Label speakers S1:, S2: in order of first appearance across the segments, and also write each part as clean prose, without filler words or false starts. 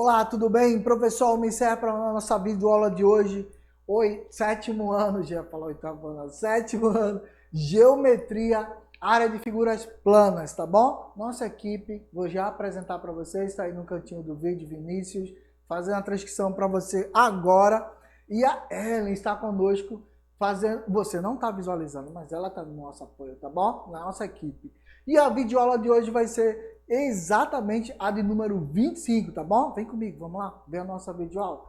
S1: Olá, tudo bem? Professor Almicer para a nossa videoaula de hoje. Oi, sétimo ano, já falou oitavo ano, sétimo ano, Geometria, área de figuras planas, tá bom? Nossa equipe, vou já apresentar para vocês, está aí no cantinho do vídeo, Vinícius, fazendo a transcrição para você agora. E a Ellen está conosco, fazendo, você não está visualizando, mas ela está no nosso apoio, tá bom? Na nossa equipe. E a videoaula de hoje vai ser exatamente a de número 25, tá bom? Vem comigo, vamos lá, ver a nossa videoaula.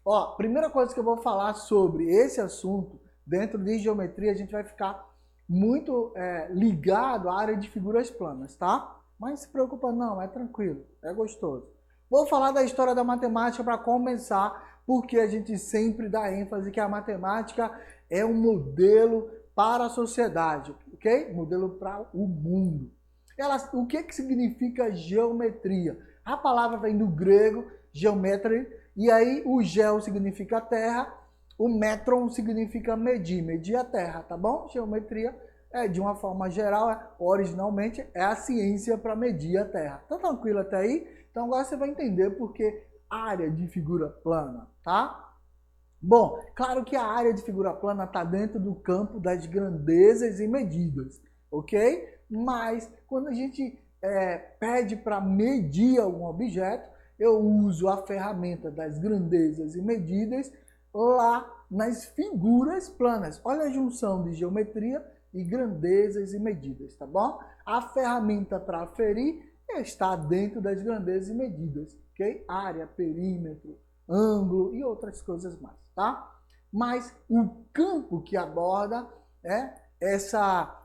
S1: Ó, primeira coisa que eu vou falar sobre esse assunto, dentro de geometria, a gente vai ficar muito ligado à área de figuras planas, tá? Mas não se preocupa não, é tranquilo, é gostoso. Vou falar da história da matemática para começar, porque a gente sempre dá ênfase que a matemática é um modelo para a sociedade, ok? Modelo para o mundo. O que significa geometria? A palavra vem do grego, geometria, e aí o geo significa terra, o metron significa medir, medir a terra, tá bom? Geometria, de uma forma geral, originalmente, é a ciência para medir a terra. Tá tranquilo até aí? Então agora você vai entender porque área de figura plana, tá? Bom, claro que a área de figura plana está dentro do campo das grandezas e medidas, ok? Mas quando a gente pede para medir algum objeto, eu uso a ferramenta das grandezas e medidas lá nas figuras planas. Olha a junção de geometria e grandezas e medidas, tá bom? A ferramenta para aferir está dentro das grandezas e medidas, ok? Área, perímetro, ângulo e outras coisas mais, tá? Mas o campo que aborda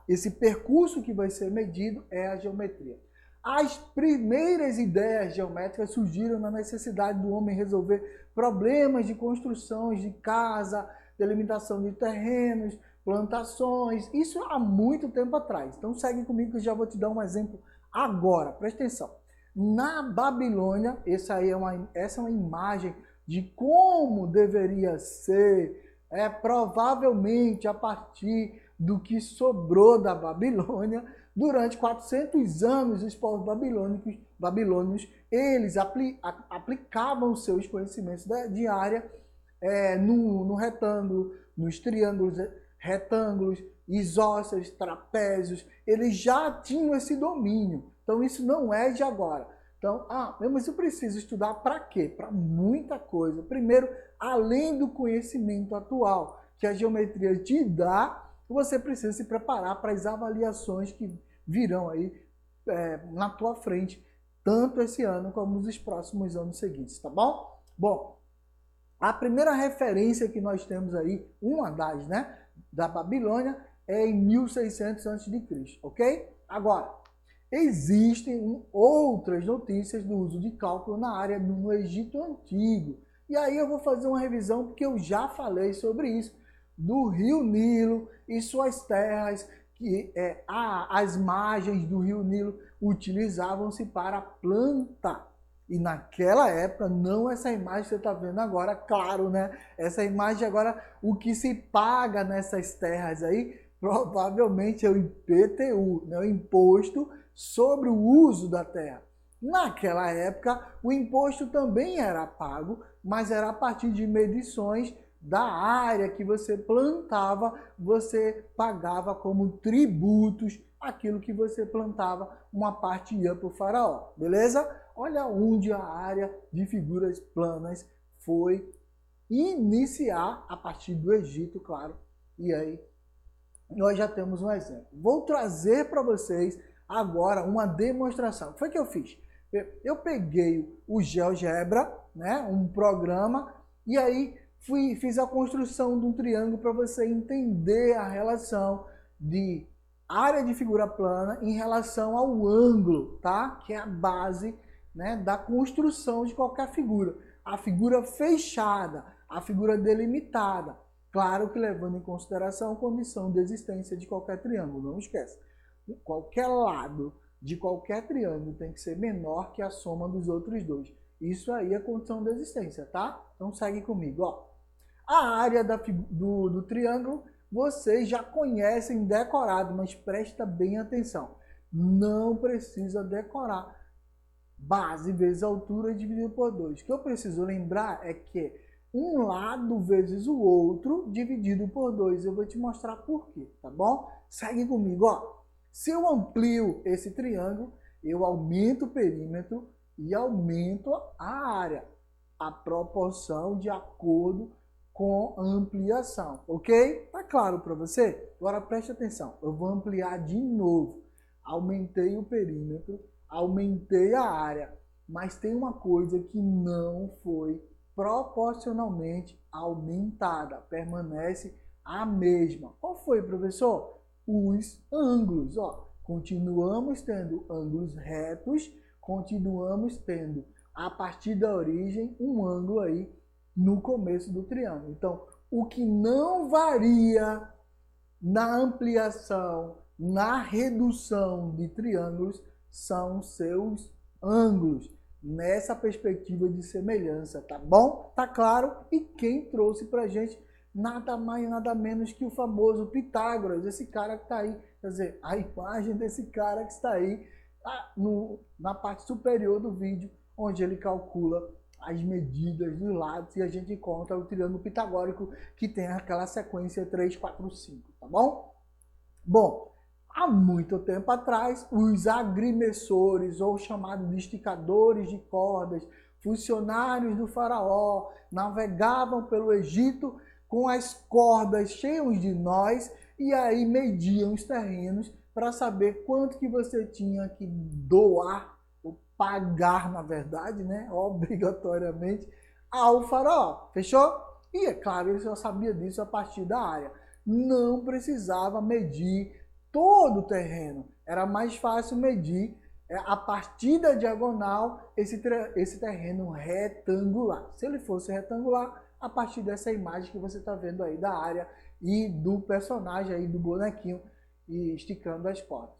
S1: esse percurso que vai ser medido é a geometria. As primeiras ideias geométricas surgiram na necessidade do homem resolver problemas de construções de casa, delimitação de terrenos, plantações, isso há muito tempo atrás. Então segue comigo que eu já vou te dar um exemplo agora, presta atenção. Na Babilônia, essa é uma imagem de como deveria ser, provavelmente a partir do que sobrou da Babilônia. Durante 400 anos, os povos babilônios eles aplicavam seus conhecimentos de área no retângulo, nos triângulos, retângulos, isósceles, trapézios. Eles já tinham esse domínio. Então isso não é de agora. Então, mas eu preciso estudar para quê? Para muita coisa. Primeiro, além do conhecimento atual que a geometria te dá, você precisa se preparar para as avaliações que virão aí na tua frente, tanto esse ano como nos próximos anos seguintes, tá bom? Bom, a primeira referência que nós temos aí, uma das, da Babilônia, é em 1600 a.C., ok? Agora, existem outras notícias do uso de cálculo na área no Egito Antigo. E aí eu vou fazer uma revisão porque eu já falei sobre isso, do rio Nilo e suas terras, que as margens do rio Nilo utilizavam-se para plantar. E naquela época, não essa imagem que você está vendo agora, claro, né? Essa imagem agora, o que se paga nessas terras aí, provavelmente é o IPTU, né? O Imposto sobre o Uso da Terra. Naquela época, o imposto também era pago, mas era a partir de medições da área que você plantava, você pagava como tributos aquilo que você plantava, uma parte ia para o faraó, beleza? Olha onde a área de figuras planas foi iniciar a partir do Egito, claro. E aí nós já temos um exemplo. Vou trazer para vocês agora uma demonstração. Foi o que eu fiz. Eu peguei o GeoGebra, um programa, e aí fiz a construção de um triângulo para você entender a relação de área de figura plana em relação ao ângulo, tá? Que é a base da construção de qualquer figura. A figura fechada, a figura delimitada. Claro que levando em consideração a condição de existência de qualquer triângulo, não esquece. Qualquer lado de qualquer triângulo tem que ser menor que a soma dos outros dois. Isso aí é condição de existência, tá? Então segue comigo, ó. A área do triângulo vocês já conhecem decorado, mas presta bem atenção. Não precisa decorar. base vezes altura dividido por 2. O que eu preciso lembrar é que um lado vezes o outro dividido por 2. Eu vou te mostrar por quê, tá bom? Segue comigo, ó. Se eu amplio esse triângulo, eu aumento o perímetro e aumento a área. A proporção de acordo com a ampliação, ok? Tá claro para você? Agora preste atenção, eu vou ampliar de novo. Aumentei o perímetro, aumentei a área, mas tem uma coisa que não foi proporcionalmente aumentada, permanece a mesma. Qual foi, professor? Os ângulos, ó. Continuamos tendo ângulos retos, continuamos tendo, a partir da origem, um ângulo aí no começo do triângulo. Então, o que não varia na ampliação, na redução de triângulos, são seus ângulos, nessa perspectiva de semelhança, tá bom? Tá claro? E quem trouxe pra gente nada mais, nada menos que o famoso Pitágoras, esse cara que está aí, quer dizer, a imagem desse cara que está aí na parte superior do vídeo, onde ele calcula as medidas dos lados e a gente encontra o triângulo pitagórico que tem aquela sequência 3, 4, 5, tá bom? Bom, há muito tempo atrás, os agrimensores, ou chamados de esticadores de cordas, funcionários do faraó, navegavam pelo Egito com as cordas cheias de nós e aí mediam os terrenos para saber quanto que você tinha que doar, ou pagar, na verdade, né, obrigatoriamente, ao faraó. Fechou? E é claro, ele só sabia disso a partir da área. Não precisava medir todo o terreno. Era mais fácil medir a partir da diagonal esse terreno retangular. Se ele fosse retangular, a partir dessa imagem que você está vendo aí da área e do personagem aí do bonequinho e esticando as cordas.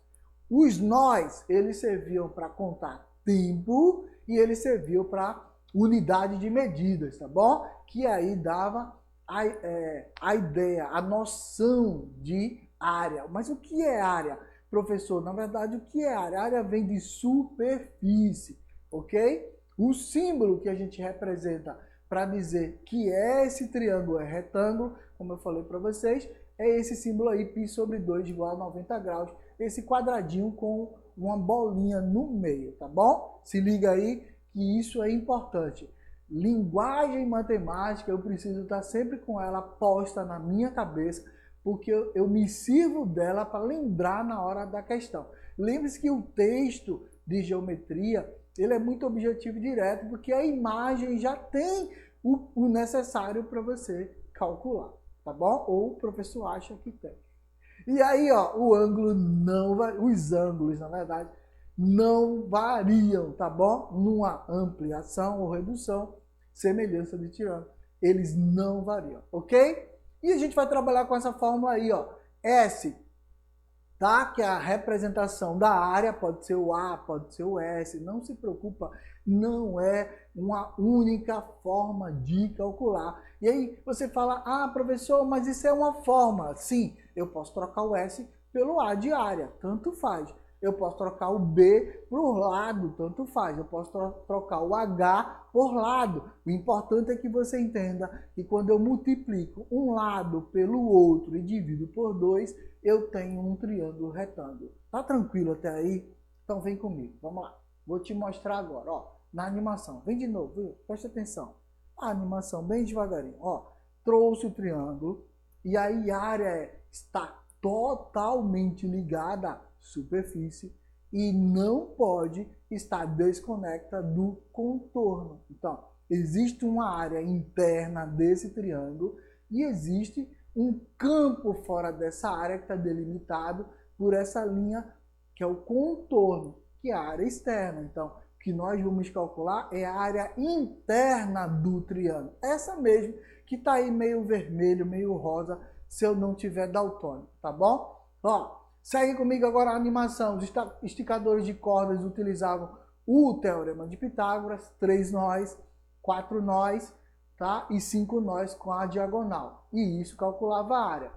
S1: Os nós, eles serviam para contar tempo e eles serviam para unidade de medidas, tá bom? Que aí dava a ideia, a noção de área. Mas o que é área, professor? Na verdade, o que é área? A área vem de superfície, ok? O símbolo que a gente representa para dizer que esse triângulo é retângulo, como eu falei para vocês, é esse símbolo aí, π sobre 2 igual a 90 graus, esse quadradinho com uma bolinha no meio, tá bom? Se liga aí que isso é importante. Linguagem matemática, eu preciso estar sempre com ela posta na minha cabeça, porque eu me sirvo dela para lembrar na hora da questão. Lembre-se que o texto de geometria, ele é muito objetivo e direto, porque a imagem já tem o necessário para você calcular, tá bom? Ou o professor acha que tem. E aí, ó, o ângulo não vai, os ângulos, na verdade, não variam, tá bom? Numa ampliação ou redução, semelhança de triângulo, eles não variam, ok? E a gente vai trabalhar com essa fórmula aí, ó, S, tá? Que é a representação da área, pode ser o A, pode ser o S, não se preocupa, não é uma única forma de calcular. E aí você fala, ah, professor, mas isso é uma forma. Sim, eu posso trocar o S pelo A de área, tanto faz. Eu posso trocar o B por lado, tanto faz. Eu posso trocar o H por lado. O importante é que você entenda que quando eu multiplico um lado pelo outro e divido por 2, eu tenho um triângulo retângulo. Tá tranquilo até aí? Então vem comigo, vamos lá. Vou te mostrar agora, ó, na animação. Vem de novo, viu? Presta atenção. A animação bem devagarinho, ó. Trouxe o triângulo e aí a área está totalmente ligada à superfície e não pode estar desconecta do contorno. Então, existe uma área interna desse triângulo e existe um campo fora dessa área que está delimitado por essa linha que é o contorno, que é a área externa. Então, o que nós vamos calcular é a área interna do triângulo. Essa mesmo que está aí meio vermelho, meio rosa, se eu não tiver daltônico, tá bom? Ó, segue comigo agora a animação. Os esticadores de cordas utilizavam o teorema de Pitágoras, 3 nós, 4 nós, tá? E 5 nós com a diagonal. E isso calculava a área.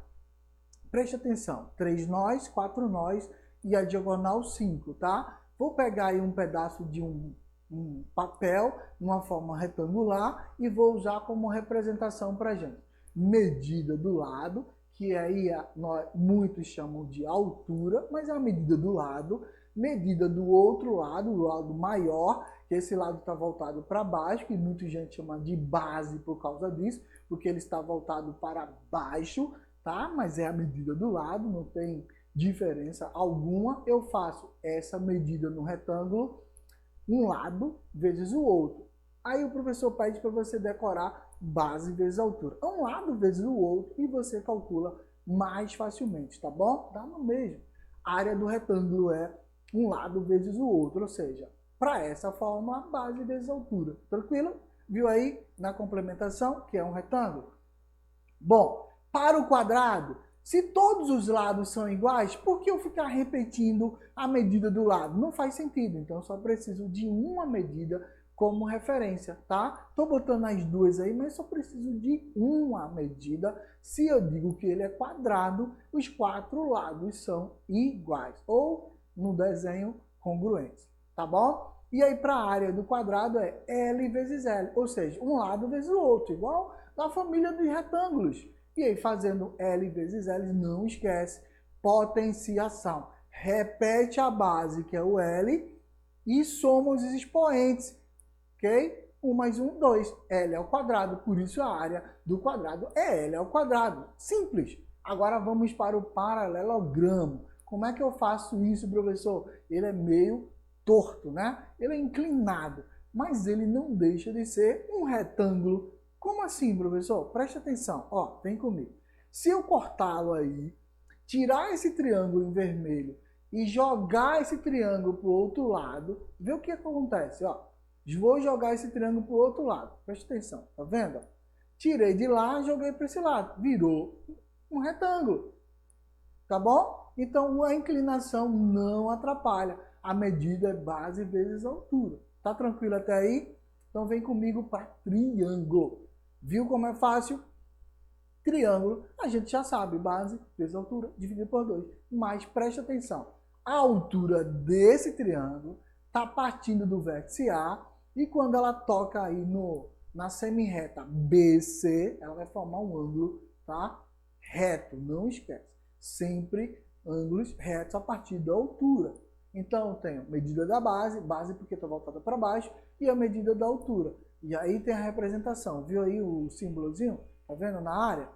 S1: Preste atenção, 3 nós, 4 nós e a diagonal 5, tá? Vou pegar aí um pedaço de um um papel, uma forma retangular, e vou usar como representação para a gente. Medida do lado, que aí muitos chamam de altura, mas é a medida do lado. Medida do outro lado, o lado maior, que esse lado está voltado para baixo, que muita gente chama de base por causa disso, porque ele está voltado para baixo, tá? Mas é a medida do lado, não tem diferença alguma. Eu faço essa medida no retângulo, um lado vezes o outro. Aí o professor pede para você decorar base vezes altura. Um lado vezes o outro e você calcula mais facilmente, tá bom? Dá no mesmo. A área do retângulo é um lado vezes o outro, ou seja, para essa fórmula, base vezes altura. Tranquilo? Viu aí na complementação, que é um retângulo? Bom, para o quadrado, se todos os lados são iguais, por que eu ficar repetindo a medida do lado? Não faz sentido, então eu só preciso de uma medida como referência, tá? Estou botando as duas aí, mas só preciso de uma medida. Se eu digo que ele é quadrado, os quatro lados são iguais, ou no desenho congruentes, tá bom? E aí para a área do quadrado é L vezes L, ou seja, um lado vezes o outro, igual na família dos retângulos. E aí fazendo L vezes L, não esquece, potenciação. Repete a base, que é o L, e soma os expoentes, ok? 1 mais 1, 2. L ao quadrado, por isso a área do quadrado é L ao quadrado. Simples. Agora vamos para o paralelogramo. Como é que eu faço isso, professor? Ele é meio torto, né? Ele é inclinado, mas ele não deixa de ser um retângulo. Como assim, professor? Preste atenção, ó, vem comigo. Se eu cortá-lo aí, tirar esse triângulo em vermelho e jogar esse triângulo para o outro lado, vê o que acontece, ó. Vou jogar esse triângulo para o outro lado. Preste atenção, tá vendo? Tirei de lá, joguei para esse lado. Virou um retângulo, tá bom? Então, a inclinação não atrapalha. A medida é base vezes altura. Tá tranquilo até aí? Então, vem comigo para triângulo. Viu como é fácil? Triângulo, a gente já sabe, base vezes altura, dividido por 2. Mas preste atenção, a altura desse triângulo está partindo do vértice A, e quando ela toca aí na semirreta BC, ela vai formar um ângulo, tá? Reto, não esquece. Sempre ângulos retos a partir da altura. Então, eu tenho medida da base porque está voltada para baixo, e a medida da altura. E aí tem a representação. Viu aí o símbolozinho? Tá vendo na área?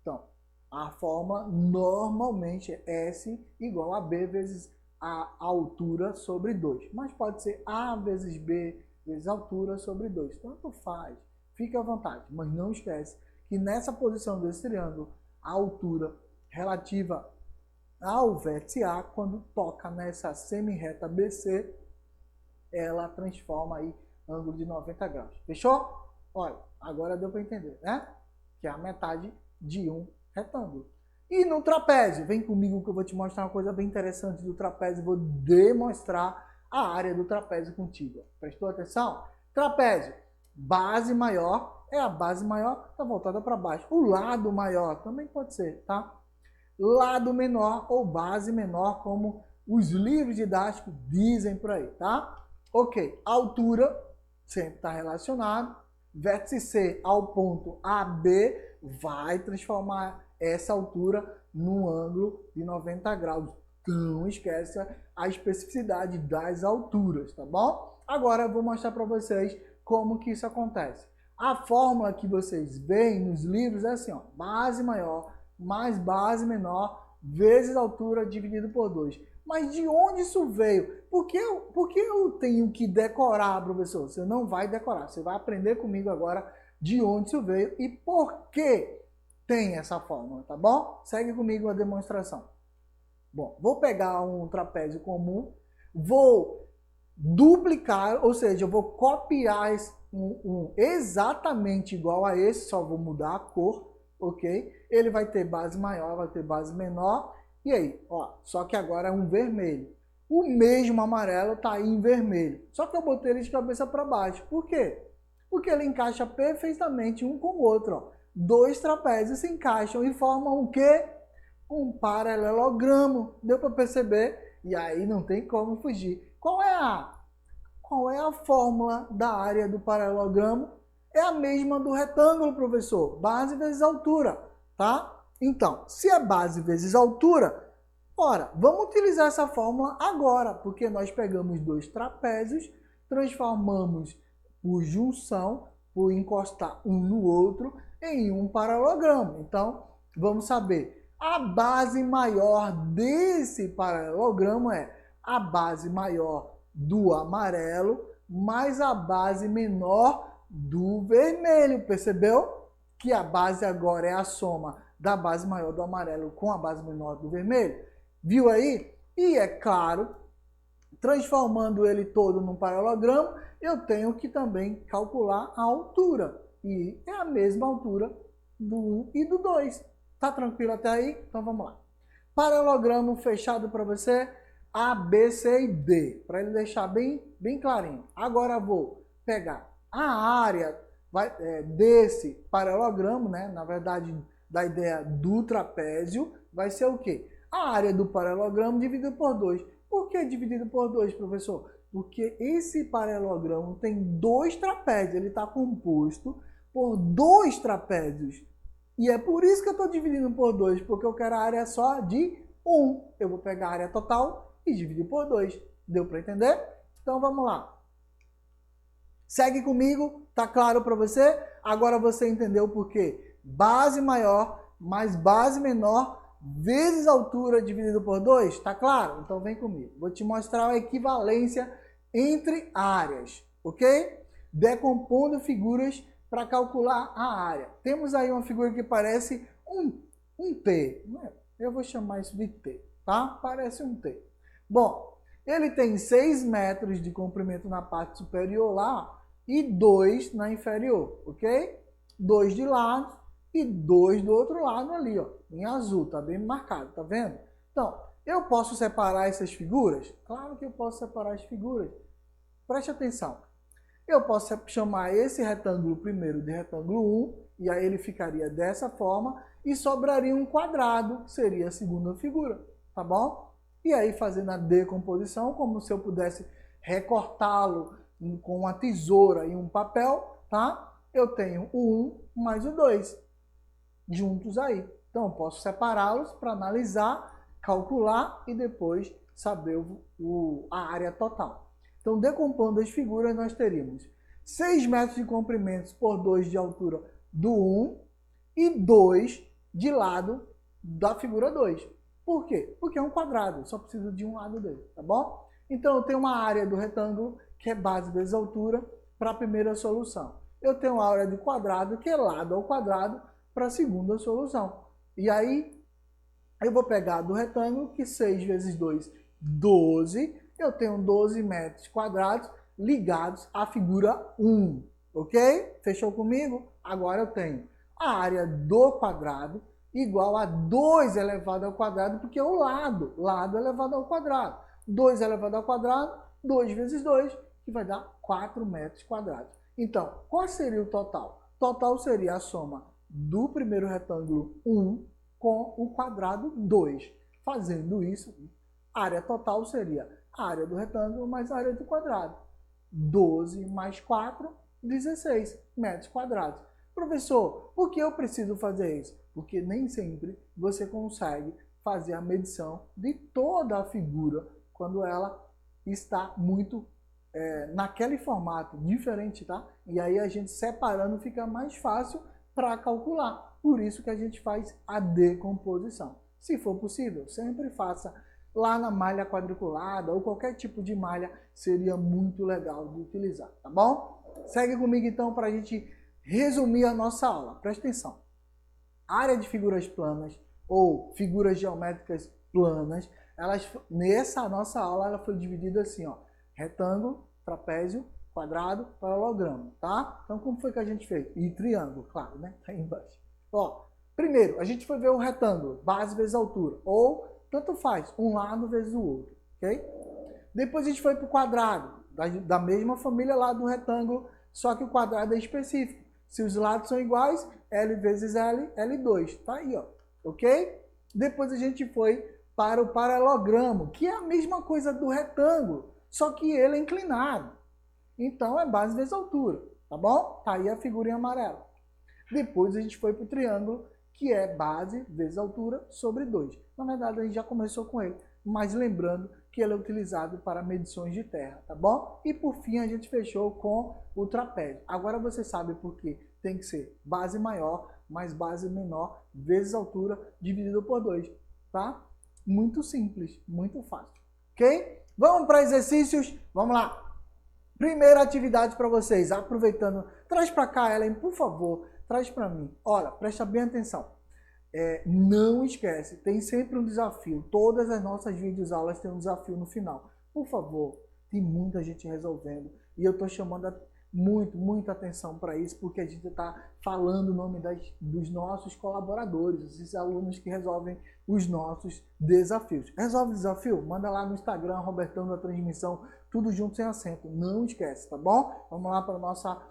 S1: Então, a forma normalmente é S igual a B vezes a altura sobre 2. Mas pode ser A vezes B vezes altura sobre 2. Tanto faz. Fique à vontade. Mas não esquece que nessa posição desse triângulo, a altura relativa ao vértice A, quando toca nessa semirreta BC, ela transforma aí ângulo de 90 graus. Fechou? Olha, agora deu para entender, né? Que é a metade de um retângulo. E no trapézio, vem comigo que eu vou te mostrar uma coisa bem interessante do trapézio. Vou demonstrar a área do trapézio contigo. Prestou atenção? Trapézio, base maior, é a base maior, está voltada para baixo. O lado maior também pode ser, tá? Lado menor ou base menor, como os livros didáticos dizem por aí, tá? Ok, altura sempre está relacionado. Vértice C ao ponto AB vai transformar essa altura num ângulo de 90 graus. Não esquece a especificidade das alturas, tá bom? Agora eu vou mostrar para vocês como que isso acontece. A fórmula que vocês veem nos livros é assim, ó, base maior mais base menor vezes altura dividido por 2. Mas de onde isso veio? Por que eu tenho que decorar, professor? Você não vai decorar, você vai aprender comigo agora de onde isso veio e por que tem essa fórmula, tá bom? Segue comigo a demonstração. Bom, vou pegar um trapézio comum, vou duplicar, ou seja, eu vou copiar um exatamente igual a esse, só vou mudar a cor, ok? Ele vai ter base maior, vai ter base menor, e aí, ó, só que agora é um vermelho. O mesmo amarelo está aí em vermelho, só que eu botei ele de cabeça para baixo. Por quê? Porque ele encaixa perfeitamente um com o outro, ó. Dois trapézios se encaixam e formam o quê? Um paralelogramo. Deu para perceber? E aí não tem como fugir. Qual é Qual é a fórmula da área do paralelogramo? É a mesma do retângulo, professor. Base vezes altura, tá? Então, se é base vezes altura, ora, vamos utilizar essa fórmula agora, porque nós pegamos dois trapézios, transformamos por junção, por encostar um no outro, em um paralelogramo. Então, vamos saber, a base maior desse paralelogramo é a base maior do amarelo mais a base menor do vermelho. Percebeu? Que a base agora é a soma da base maior do amarelo com a base menor do vermelho. Viu aí? E é claro, transformando ele todo num paralelogramo, eu tenho que também calcular a altura. E é a mesma altura do 1 e do 2. Tá tranquilo até aí? Então vamos lá. Paralelogramo fechado para você, A, B, C e D, para ele deixar bem clarinho. Agora vou pegar a área desse paralelogramo, né? Na verdade, da ideia do trapézio, vai ser o quê? A área do paralelogramo dividido por 2. Por que dividido por 2, professor? Porque esse paralelogramo tem dois trapézios, ele está composto por dois trapézios. E é por isso que eu estou dividindo por 2, porque eu quero a área só de 1. Eu vou pegar a área total e dividir por 2. Deu para entender? Então vamos lá. Segue comigo, tá claro para você? Agora você entendeu por quê? Base maior mais base menor vezes altura dividido por 2, tá claro? Então vem comigo. Vou te mostrar a equivalência entre áreas, ok? Decompondo figuras para calcular a área. Temos aí uma figura que parece um T. Eu vou chamar isso de T, tá? Parece um T. Bom, ele tem 6 metros de comprimento na parte superior lá e 2 na inferior, ok? 2 de lado e 2 do outro lado ali, ó, em azul, tá bem marcado, tá vendo? Então, eu posso separar essas figuras? Claro que eu posso separar as figuras. Preste atenção. Eu posso chamar esse retângulo primeiro de retângulo 1, e aí ele ficaria dessa forma, e sobraria um quadrado, que seria a segunda figura, tá bom? E aí fazendo a decomposição, como se eu pudesse recortá-lo com uma tesoura e um papel, tá? Eu tenho o 1 mais o 2, juntos aí. Então eu posso separá-los para analisar, calcular e depois saber a área total. Então, decompondo as figuras, nós teríamos 6 metros de comprimento por 2 de altura do 1 e 2 de lado da figura 2. Por quê? Porque é um quadrado, só preciso de um lado dele, tá bom? Então, eu tenho uma área do retângulo, que é base vezes altura, para a primeira solução. Eu tenho a área do quadrado, que é lado ao quadrado, para a segunda solução. E aí, eu vou pegar do retângulo, que 6 vezes 2, 12. Eu tenho 12 metros quadrados ligados à figura 1, ok? Fechou comigo? Agora eu tenho a área do quadrado igual a 2 elevado ao quadrado, porque é o lado elevado ao quadrado. 2 elevado ao quadrado, 2 vezes 2, que vai dar 4 metros quadrados. Então, qual seria o total? Total seria a soma do primeiro retângulo 1 com o quadrado 2. Fazendo isso, a área total seria a área do retângulo mais a área do quadrado. 12 mais 4, 16 metros quadrados. Professor, por que eu preciso fazer isso? Porque nem sempre você consegue fazer a medição de toda a figura quando ela está muito naquele formato diferente, tá? E aí a gente separando fica mais fácil para calcular. Por isso que a gente faz a decomposição. Se for possível, sempre faça lá na malha quadriculada ou qualquer tipo de malha, seria muito legal de utilizar, tá bom? Segue comigo então para a gente resumir a nossa aula. Presta atenção. A área de figuras planas ou figuras geométricas planas, nessa nossa aula ela foi dividida assim, ó, retângulo, trapézio, quadrado, paralelogramo, tá? Então como foi que a gente fez? E triângulo, claro, né? Tá aí embaixo. Ó, primeiro, a gente foi ver o retângulo, base vezes altura, ou tanto faz, um lado vezes o outro, ok? Depois a gente foi para o quadrado, da mesma família lá do retângulo, só que o quadrado é específico. Se os lados são iguais, L vezes L, L2, tá aí, ó, ok? Depois a gente foi para o paralelogramo, que é a mesma coisa do retângulo, só que ele é inclinado. Então é base vezes altura, tá bom? Tá aí a figurinha amarela. Depois a gente foi para o triângulo, que é base vezes altura sobre 2. Na verdade, a gente já começou com ele, mas lembrando que ele é utilizado para medições de terra, tá bom? E por fim, a gente fechou com o trapézio. Agora você sabe por que tem que ser base maior mais base menor vezes altura dividido por 2, tá? Muito simples, muito fácil, ok? Vamos para exercícios? Vamos lá. Primeira atividade para vocês, aproveitando, traz para cá, Ellen, por favor, traz para mim. Olha, presta bem atenção. Não esquece, tem sempre um desafio. Todas as nossas videoaulas têm um desafio no final. Por favor, tem muita gente resolvendo. E eu estou chamando muita atenção para isso, porque a gente está falando o nome dos nossos colaboradores, esses alunos que resolvem os nossos desafios. Resolve o desafio? Manda lá no Instagram, Robertão da Transmissão, tudo junto sem acento. Não esquece, tá bom? Vamos lá para a nossa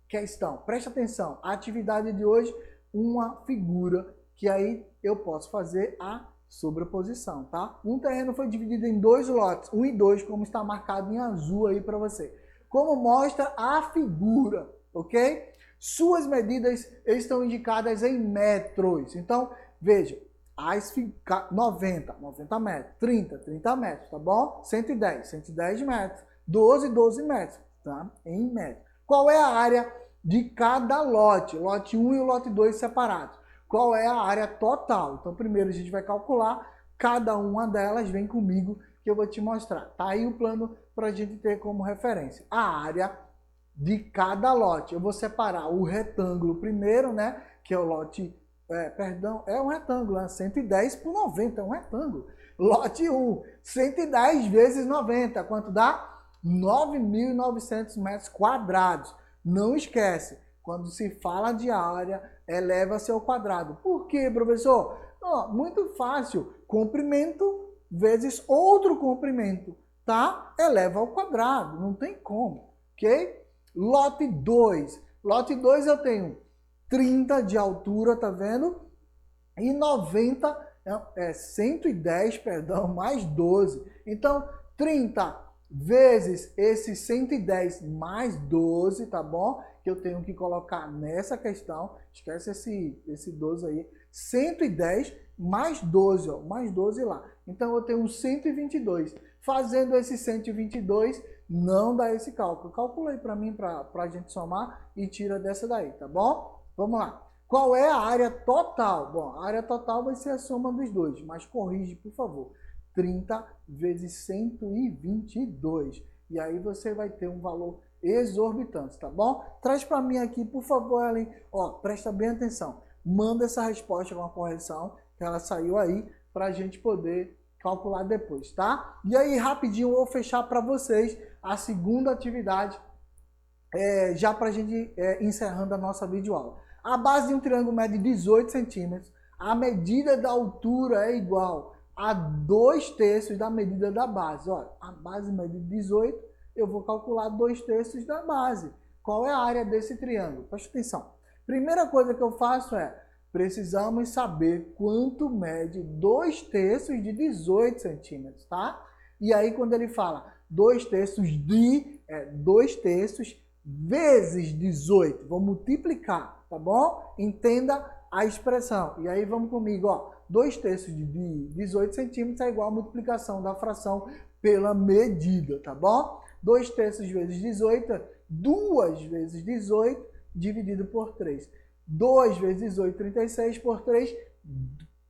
S1: questão. Preste atenção. A atividade de hoje, uma figura que aí eu posso fazer a sobreposição, tá? Um terreno foi dividido em 2 lotes, 1 e 2, como está marcado em azul aí para você. Como mostra a figura, ok? Suas medidas estão indicadas em metros. Então, veja, as 90 metros, 30 metros, tá bom? 110 metros, 12 metros, tá? Em metros. Qual é a área de cada lote? Lote 1 e o lote 2 separados. Qual é a área total? Então, primeiro a gente vai calcular cada uma delas. Vem comigo que eu vou te mostrar. Tá aí o plano para a gente ter como referência. A área de cada lote. Eu vou separar o retângulo primeiro, né? Que é o lote... é um retângulo, né? 110 por 90, é um retângulo. Lote 1, 110 vezes 90, quanto dá? 9.900 metros quadrados. Não esquece, quando se fala de área, eleva-se ao quadrado. Por quê, professor? Muito fácil. Comprimento vezes outro comprimento, tá? Eleva ao quadrado, não tem como, ok? Lote 2. Lote 2 eu tenho 30 de altura, tá vendo? E 90, 110, perdão, mais 12. Então, 30 vezes esse 110 mais 12, tá bom? Que eu tenho que colocar nessa questão. Esquece esse 12 aí. 110 mais 12, ó, mais 12 lá. Então, eu tenho 122. Fazendo esse 122, não dá esse cálculo. Calcula aí para mim, para a gente somar e tira dessa daí, tá bom? Vamos lá. Qual é a área total? Bom, a área total vai ser a soma dos dois, mas corrige, por favor. 30 vezes 122. E aí você vai ter um valor exorbitante, tá bom? Traz para mim aqui, por favor, Ellen. Ó, presta bem atenção. Manda essa resposta com a correção, que ela saiu aí, para a gente poder calcular depois, tá? E aí, rapidinho, eu vou fechar para vocês a segunda atividade, já para a gente encerrando a nossa videoaula. A base de um triângulo mede 18 centímetros. A medida da altura é igual a 2/3 da medida da base. Olha, a base mede 18, eu vou calcular 2/3 da base. Qual é a área desse triângulo? Presta atenção. Primeira coisa que eu faço precisamos saber quanto mede 2/3 de 18 centímetros, tá? E aí quando ele fala 2/3 de, 2/3 vezes 18, vou multiplicar, tá bom? Entenda a expressão. E aí vamos comigo, ó. 2/3 de 18 centímetros é igual a multiplicação da fração pela medida, tá bom? 2/3 vezes 18, 2 vezes 18 dividido por 3. 2 vezes 18, 36 por 3,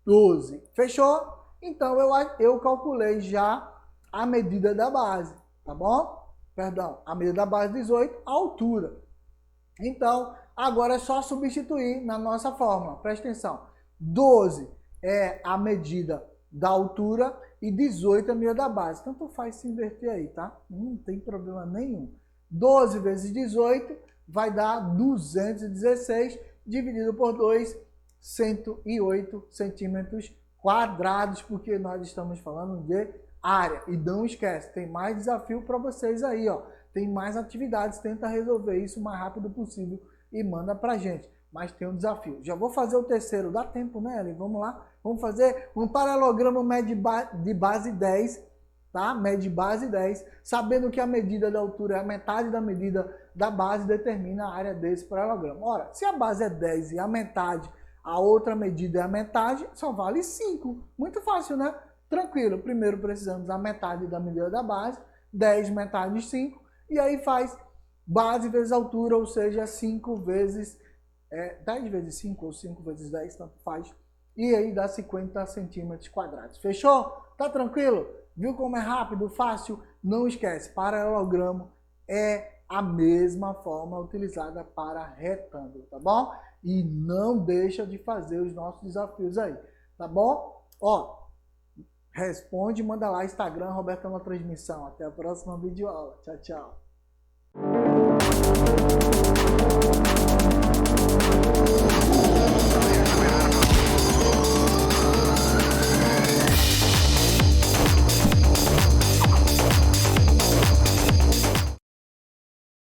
S1: 12. Fechou? Então eu calculei já a medida da base, tá bom? Perdão, a medida da base 18, a altura. Então, agora é só substituir na nossa fórmula. Presta atenção. 12 é a medida da altura e 18 é a medida da base. Tanto faz se inverter aí, tá? Não tem problema nenhum. 12 vezes 18 vai dar 216, dividido por 2, 108 centímetros quadrados, porque nós estamos falando de área. E não esquece, tem mais desafio para vocês aí, ó. Tem mais atividades, tenta resolver isso o mais rápido possível e manda pra gente. Mas tem um desafio. Já vou fazer o terceiro, dá tempo, né, Ellen? Vamos lá. Vamos fazer um paralelogramo médio de base 10 tá? Mede base 10, sabendo que a medida da altura é a metade da medida da base, determina a área desse paralelogramo. Ora, se a base é 10 e a metade, a outra medida é a metade, só vale 5. Muito fácil, né? Tranquilo. Primeiro precisamos da metade da medida da base, 10 metade de 5, e aí faz base vezes altura, ou seja, 5 vezes 10 vezes 5 ou 5 vezes 10, tanto faz. E aí dá 50 centímetros quadrados. Fechou? Tá tranquilo? Viu como é rápido, fácil? Não esquece, paralelogramo é a mesma forma utilizada para retângulo, tá bom? E não deixa de fazer os nossos desafios aí, tá bom? Ó, responde, manda lá, Instagram, Roberto na Transmissão. Até a próxima videoaula. Tchau, tchau.